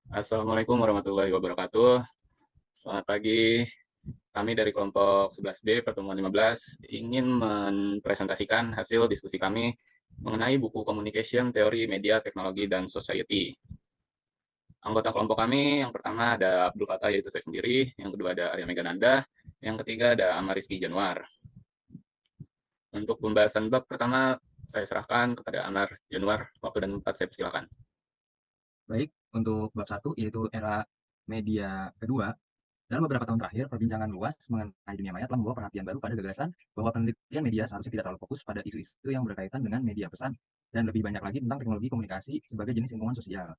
Assalamualaikum warahmatullahi wabarakatuh. Selamat pagi. Kami dari kelompok 11B pertemuan 15 ingin mempresentasikan hasil diskusi kami mengenai buku Communication, Teori, Media, Teknologi, dan Society. Anggota kelompok kami yang pertama ada Abdul Fattah, yaitu saya sendiri. Yang kedua ada Arya Megananda. Yang ketiga ada Amariski Januar. Untuk pembahasan bab pertama, saya serahkan kepada Amar Januar. Waktu dan tempat saya persilakan. Baik, untuk bab satu yaitu era media kedua, dalam beberapa tahun terakhir, perbincangan luas mengenai dunia maya telah membawa perhatian baru pada gagasan bahwa penelitian media seharusnya tidak terlalu fokus pada isu-isu yang berkaitan dengan media pesan dan lebih banyak lagi tentang teknologi komunikasi sebagai jenis lingkungan sosial.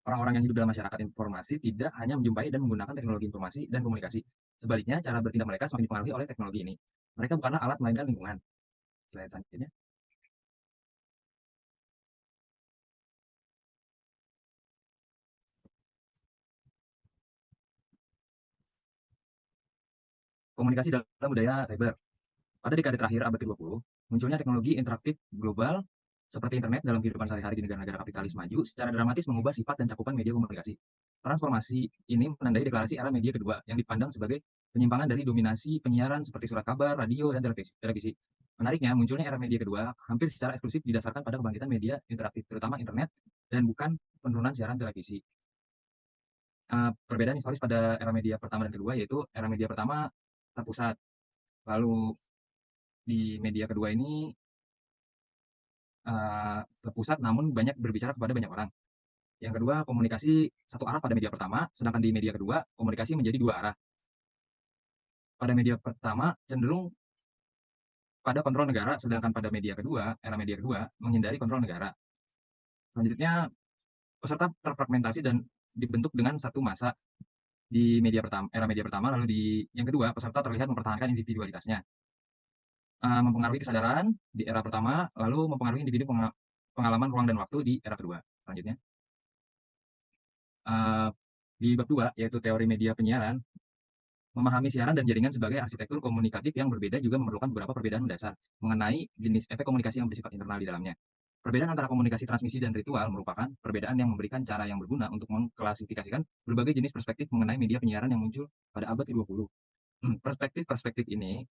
Orang-orang yang hidup dalam masyarakat informasi tidak hanya menjumpai dan menggunakan teknologi informasi dan komunikasi. Sebaliknya, cara bertindak mereka semakin dipengaruhi oleh teknologi ini. Mereka bukanlah alat melainkan lingkungan. Slide selanjutnya. Komunikasi dalam budaya cyber. Pada dekade terakhir abad ke-20, munculnya teknologi interaktif global seperti internet dalam kehidupan sehari-hari di negara-negara kapitalis maju secara dramatis mengubah sifat dan cakupan media komunikasi. Transformasi ini menandai deklarasi era media kedua yang dipandang sebagai penyimpangan dari dominasi penyiaran seperti surat kabar, radio, dan televisi. Menariknya, munculnya era media kedua hampir secara eksklusif didasarkan pada kebangkitan media interaktif, terutama internet, dan bukan penurunan siaran televisi. Perbedaan historis pada era media pertama dan kedua yaitu era media pertama terpusat, lalu di media kedua ini terpusat namun banyak berbicara kepada banyak orang. Yang kedua, komunikasi satu arah pada media pertama, sedangkan di media kedua komunikasi menjadi dua arah. Pada media pertama cenderung pada kontrol negara, sedangkan pada media kedua, era media kedua menghindari kontrol negara. Selanjutnya, peserta terfragmentasi dan dibentuk dengan satu masa di media pertama, era media pertama, lalu di yang kedua peserta terlihat mempertahankan individualitasnya, mempengaruhi kesadaran di era pertama, lalu mempengaruhi individu pengalaman ruang dan waktu di era kedua. Selanjutnya. uh, di bab 2 yaitu teori media penyiaran, memahami siaran dan jaringan sebagai arsitektur komunikatif yang berbeda juga memerlukan beberapa perbedaan mendasar mengenai jenis efek komunikasi yang bersifat internal di dalamnya. Perbedaan antara komunikasi transmisi dan ritual merupakan perbedaan yang memberikan cara yang berguna untuk mengklasifikasikan berbagai jenis perspektif mengenai media penyiaran yang muncul pada abad ke-20. Perspektif-perspektif ini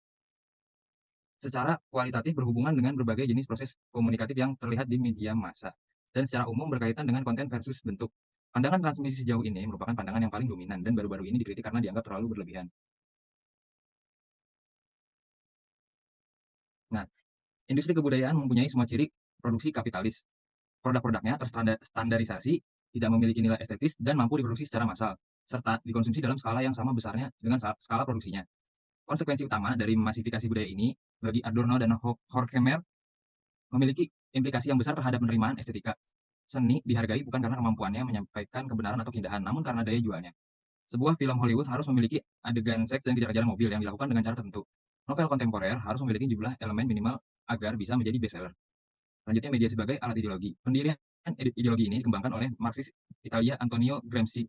secara kualitatif berhubungan dengan berbagai jenis proses komunikatif yang terlihat di media massa, dan secara umum berkaitan dengan konten versus bentuk. Pandangan transmisi sejauh ini merupakan pandangan yang paling dominan dan baru-baru ini dikritik karena dianggap terlalu berlebihan. Nah, industri kebudayaan mempunyai semua ciri produksi kapitalis. Produk-produknya terstandarisasi, tidak memiliki nilai estetis, dan mampu diproduksi secara massal, serta dikonsumsi dalam skala yang sama besarnya dengan skala produksinya. Konsekuensi utama dari masifikasi budaya ini bagi Adorno dan Horkheimer memiliki implikasi yang besar terhadap penerimaan estetika. Seni dihargai bukan karena kemampuannya menyampaikan kebenaran atau keindahan, namun karena daya jualnya. Sebuah film Hollywood harus memiliki adegan seks dan kejar-kejaran mobil yang dilakukan dengan cara tertentu. Novel kontemporer harus memiliki jumlah elemen minimal agar bisa menjadi bestseller. Selanjutnya, media sebagai alat ideologi. Pendirian ideologi ini dikembangkan oleh Marxis Italia Antonio Gramsci.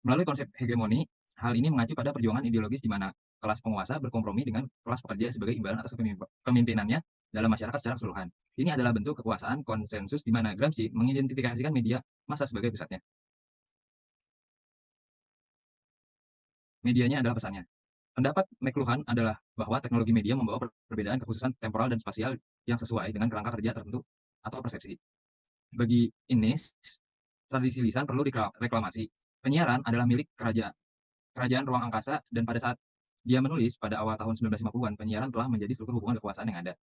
Melalui konsep hegemoni, hal ini mengacu pada perjuangan ideologis di mana kelas penguasa berkompromi dengan kelas pekerja sebagai imbalan atas kepemimpinannya dalam masyarakat secara keseluruhan. Ini adalah bentuk kekuasaan konsensus di mana Gramsci mengidentifikasikan media massa sebagai pusatnya. Medianya adalah pesannya. Pendapat McLuhan adalah bahwa teknologi media membawa perbedaan kekhususan temporal dan spasial yang sesuai dengan kerangka kerja tertentu atau persepsi. Bagi Innes, tradisi lisan perlu direklamasi. Penyiaran adalah milik kerajaan ruang angkasa, dan pada saat dia menulis pada awal tahun 1950-an, penyiaran telah menjadi struktur hubungan kekuasaan yang ada.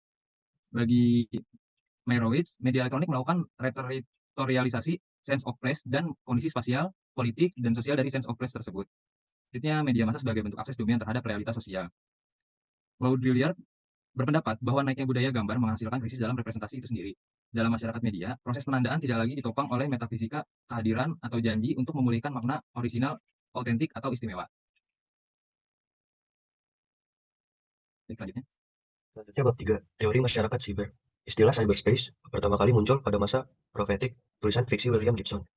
Bagi Meyerowitz, media elektronik melakukan reteritorialisasi sense of place dan kondisi spasial, politik, dan sosial dari sense of place tersebut. Selanjutnya, media massa sebagai bentuk akses dominan terhadap realitas sosial. Baudrillard berpendapat bahwa naiknya budaya gambar menghasilkan krisis dalam representasi itu sendiri. Dalam masyarakat media, proses penandaan tidak lagi ditopang oleh metafisika, kehadiran, atau janji untuk memulihkan makna orisinal, autentik, atau istimewa. Selanjutnya. Selanjutnya bab 3, teori masyarakat siber. Istilah cyberspace pertama kali muncul pada masa profetik tulisan fiksi William Gibson.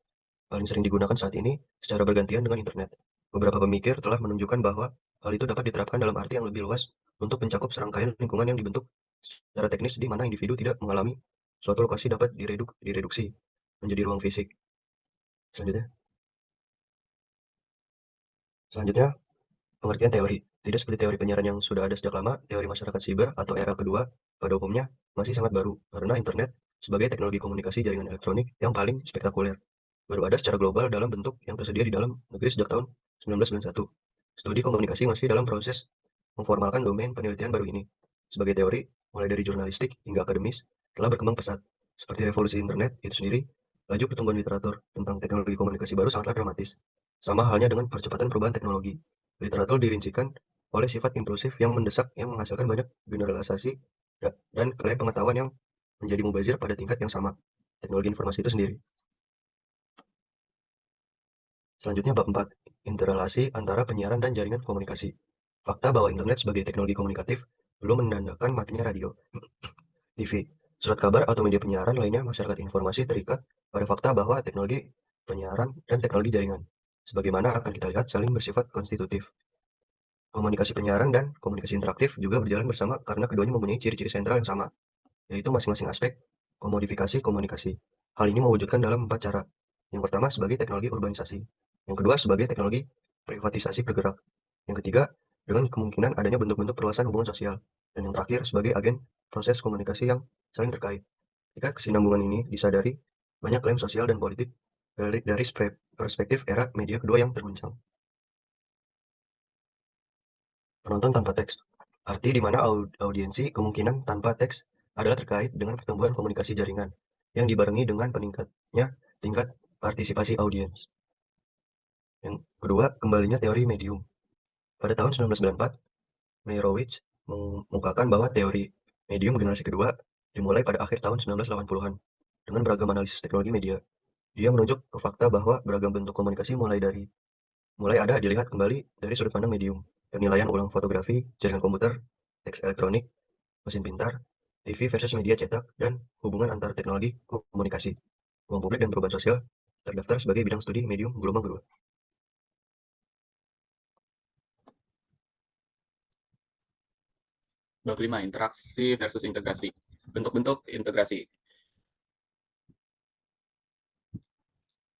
Paling sering digunakan saat ini secara bergantian dengan internet. Beberapa pemikir telah menunjukkan bahwa hal itu dapat diterapkan dalam arti yang lebih luas untuk mencakup serangkaian lingkungan yang dibentuk secara teknis di mana individu tidak mengalami suatu lokasi dapat direduksi menjadi ruang fisik. Selanjutnya, pengertian teori. Tidak seperti teori penyiaran yang sudah ada sejak lama, teori masyarakat siber atau era kedua pada umumnya masih sangat baru karena internet sebagai teknologi komunikasi jaringan elektronik yang paling spektakuler baru ada secara global dalam bentuk yang tersedia di dalam negeri sejak tahun 1991. Studi komunikasi masih dalam proses memformalkan domain penelitian baru ini. Sebagai teori, mulai dari jurnalistik hingga akademis, telah berkembang pesat. Seperti revolusi internet itu sendiri, laju pertumbuhan literatur tentang teknologi komunikasi baru sangatlah dramatis. Sama halnya dengan percepatan perubahan teknologi. Literatur dirincikan oleh sifat impulsif yang mendesak yang menghasilkan banyak generalisasi dan klaim pengetahuan yang menjadi mubazir pada tingkat yang sama. Teknologi informasi itu sendiri. Selanjutnya bab 4, interrelasi antara penyiaran dan jaringan komunikasi. Fakta bahwa internet sebagai teknologi komunikatif belum menandakan matinya radio, TV, surat kabar atau media penyiaran lainnya masyarakat informasi terikat pada fakta bahwa teknologi penyiaran dan teknologi jaringan, sebagaimana akan kita lihat saling bersifat konstitutif. Komunikasi penyiaran dan komunikasi interaktif juga berjalan bersama karena keduanya mempunyai ciri-ciri sentral yang sama, yaitu masing-masing aspek komodifikasi komunikasi. Hal ini mewujudkan dalam 4 cara. Yang pertama sebagai teknologi urbanisasi, yang kedua sebagai teknologi privatisasi bergerak, yang ketiga dengan kemungkinan adanya bentuk-bentuk perluasan hubungan sosial, dan yang terakhir sebagai agen proses komunikasi yang saling terkait. Jika kesinambungan ini disadari, banyak klaim sosial dan politik dari perspektif era media kedua yang terguncang. Penonton tanpa teks. Arti di mana audiensi kemungkinan tanpa teks adalah terkait dengan pertumbuhan komunikasi jaringan yang dibarengi dengan peningkatnya tingkat partisipasi audiens. Yang kedua, kembalinya teori medium. Pada tahun 1994, Meyerowitz mengukakan bahwa teori medium generasi kedua dimulai pada akhir tahun 1980-an dengan beragam analisis teknologi media. Dia menunjuk ke fakta bahwa beragam bentuk komunikasi mulai ada dilihat kembali dari sudut pandang medium. Penilaian ulang fotografi, jaringan komputer, teks elektronik, mesin pintar, TV versus media cetak, dan hubungan antar teknologi komunikasi, ruang publik dan perubahan sosial terdaftar sebagai bidang studi medium gelombang kedua. Bab 5, interaksi versus integrasi. Bentuk-bentuk integrasi.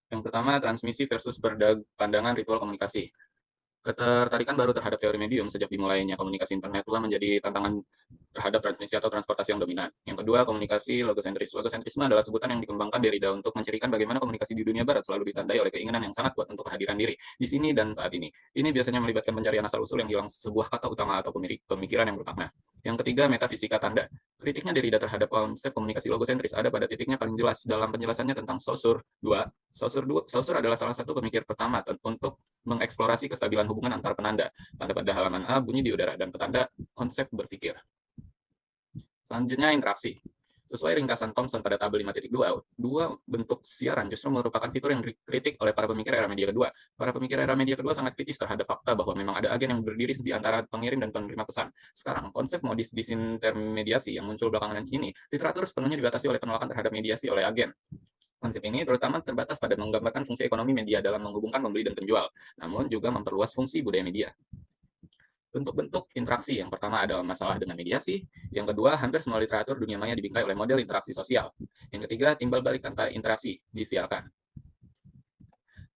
Yang pertama, transmisi versus pandangan ritual komunikasi. Ketertarikan baru terhadap teori medium sejak dimulainya komunikasi internet telah menjadi tantangan terhadap transmisi atau transportasi yang dominan. Yang kedua, komunikasi logosentris. Logosentrisme adalah sebutan yang dikembangkan Derrida untuk mencirikan bagaimana komunikasi di dunia barat selalu ditandai oleh keinginan yang sangat kuat untuk kehadiran diri di sini dan saat ini. Ini biasanya melibatkan pencarian asal-usul yang hilang sebuah kata utama atau pemikiran yang bermakna. Yang ketiga, metafisika tanda. Kritiknya Derrida terhadap konsep komunikasi logosentris ada pada titiknya paling jelas dalam penjelasannya tentang Saussure 2. Saussure adalah salah satu pemikir pertama untuk mengeksplorasi kestabilan hubungan antar penanda. Tanda pada halaman A bunyi di udara dan petanda konsep berpikir. Selanjutnya, interaksi. Sesuai ringkasan Thomson pada tabel 5.2, dua bentuk siaran justru merupakan fitur yang dikritik oleh para pemikir era media kedua. Para pemikir era media kedua sangat kritis terhadap fakta bahwa memang ada agen yang berdiri di antara pengirim dan penerima pesan. Sekarang, konsep modis disintermediasi yang muncul belakangan ini, literatur sepenuhnya dibatasi oleh penolakan terhadap mediasi oleh agen. Konsep ini terutama terbatas pada menggambarkan fungsi ekonomi media dalam menghubungkan pembeli dan penjual, namun juga memperluas fungsi budaya media. Bentuk-bentuk interaksi, yang pertama adalah masalah dengan mediasi, yang kedua hampir semua literatur dunia maya dibingkai oleh model interaksi sosial, yang ketiga timbal balik tanpa interaksi disiarkan.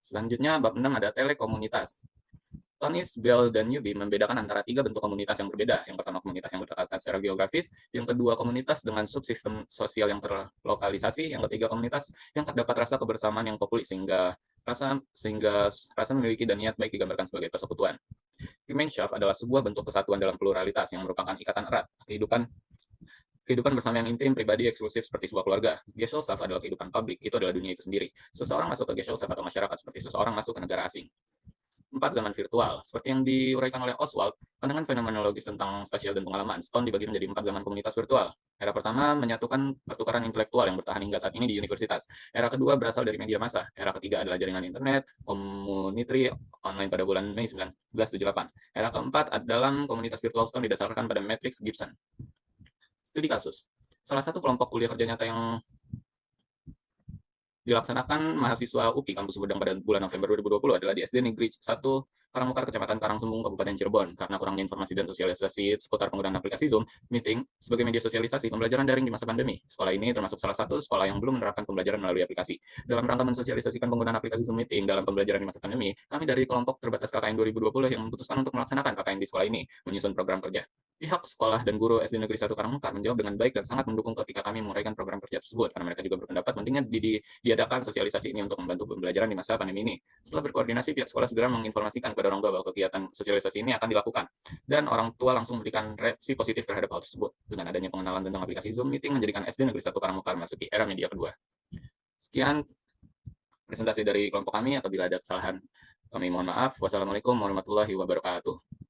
Selanjutnya bab 6 ada telekomunitas. Tonis, Bell, dan Newby membedakan antara 3 bentuk komunitas yang berbeda. Yang pertama, komunitas yang berdekatan secara geografis. Yang kedua, komunitas dengan subsistem sosial yang terlokalisasi. Yang ketiga, komunitas yang terdapat rasa kebersamaan yang populis sehingga rasa memiliki dan niat baik digambarkan sebagai persekutuan. Gemeinschaft adalah sebuah bentuk kesatuan dalam pluralitas yang merupakan ikatan erat kehidupan bersama yang intim, pribadi, eksklusif seperti sebuah keluarga. Gesellschaft adalah kehidupan publik, itu adalah dunia itu sendiri. Seseorang masuk ke Gesellschaft atau masyarakat seperti seseorang masuk ke negara asing. 4. Zaman virtual. Seperti yang diuraikan oleh Oswald, pandangan fenomenologis tentang spasial dan pengalaman, Stone dibagi menjadi 4 zaman komunitas virtual. Era pertama menyatukan pertukaran intelektual yang bertahan hingga saat ini di universitas. Era kedua berasal dari media massa. Era ketiga adalah jaringan internet, community online pada bulan Mei 1978. Era keempat dalam komunitas virtual Stone didasarkan pada Matrix Gibson. Studi kasus. Salah satu kelompok kuliah kerja nyata yang dilaksanakan mahasiswa UPI Kampus Sumedang pada bulan November 2020 adalah di SD Negeri 1 Karangmukar, Kecamatan Karangsumbung, Kabupaten Cirebon. Karena kurangnya informasi dan sosialisasi seputar penggunaan aplikasi Zoom Meeting sebagai media sosialisasi pembelajaran daring di masa pandemi. Sekolah ini termasuk salah satu sekolah yang belum menerapkan pembelajaran melalui aplikasi. Dalam rangka mensosialisasikan penggunaan aplikasi Zoom Meeting dalam pembelajaran di masa pandemi, kami dari kelompok terbatas KKN 2020 yang memutuskan untuk melaksanakan KKN di sekolah ini, menyusun program kerja. Pihak sekolah dan guru SD Negeri 1 Karangmukar menjawab dengan baik dan sangat mendukung ketika kami menguraikan program kerja tersebut, karena mereka juga berpendapat pentingnya diadakan sosialisasi ini untuk membantu pembelajaran di masa pandemi ini. Setelah berkoordinasi, pihak sekolah segera menginformasikan kepada orang tua bahwa kegiatan sosialisasi ini akan dilakukan, dan orang tua langsung memberikan reaksi positif terhadap hal tersebut. Dengan adanya pengenalan tentang aplikasi Zoom Meeting menjadikan SD Negeri 1 Karangmukar memasuki era media kedua. Sekian presentasi dari kelompok kami. Apabila ada kesalahan, kami mohon maaf. Wassalamualaikum warahmatullahi wabarakatuh.